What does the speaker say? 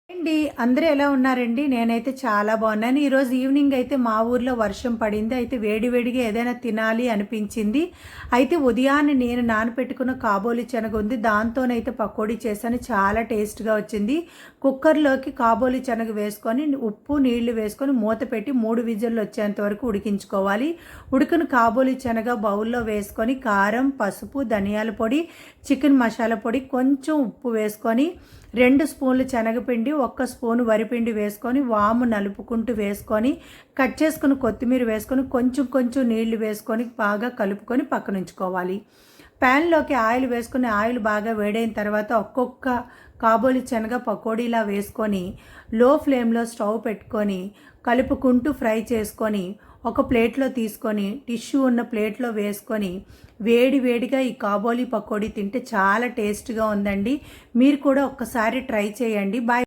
అండి అందరూ ఎలా ఉన్నారండి? నేనైతే చాలా బాగున్నాను. ఈరోజు ఈవినింగ్ అయితే మా ఊర్లో వర్షం పడింది. అయితే వేడి వేడిగా ఏదైనా తినాలి అనిపించింది. అయితే ఉదయాన్నే నేను నానపెట్టుకున్న కాబోలి శనగ ఉంది. దాంతోనైతే పకోడీ చేశాను. చాలా టేస్ట్‌గా వచ్చింది. కుక్కర్‌లోకి కాబోలి శనగ వేసుకొని ఉప్పు, నీళ్లు వేసుకొని మూత పెట్టి 3 విజిల్లు వచ్చేంత వరకు ఉడికించుకోవాలి. ఉడికిన కాబోలి శనగ బౌల్‌లో వేసుకొని కారం, పసుపు, ధనియాల పొడి, చికెన్ మసాలా పొడి, కొంచెం ఉప్పు వేసుకొని 2 స్పూన్లు శనగపిండి, 1 స్పూను వరిపిండి వేసుకొని వాము నలుపుకుంటూ వేసుకొని కట్ చేసుకుని కొత్తిమీర వేసుకొని కొంచెం కొంచెం నీళ్లు వేసుకొని బాగా కలుపుకొని పక్కన ఉంచుకోవాలి. ప్యాన్లోకి ఆయిల్ వేసుకొని ఆయిల్ బాగా వేడైన తర్వాత ఒక్కొక్క కాబోలి శనగ పకోడీలా వేసుకొని లో ఫ్లేమ్లో స్టవ్ పెట్టుకొని కలుపుకుంటూ ఫ్రై చేసుకొని ఒక ప్లేట్లో తీసుకొని టిష్యూ ఉన్న ప్లేట్లో వేసుకొని వేడి వేడిగా ఈ కాబోలి పకోడీ తింటే చాలా టేస్ట్గా ఉందండి. మీరు కూడా ఒక్కసారి ట్రై చేయండి. బాయ్.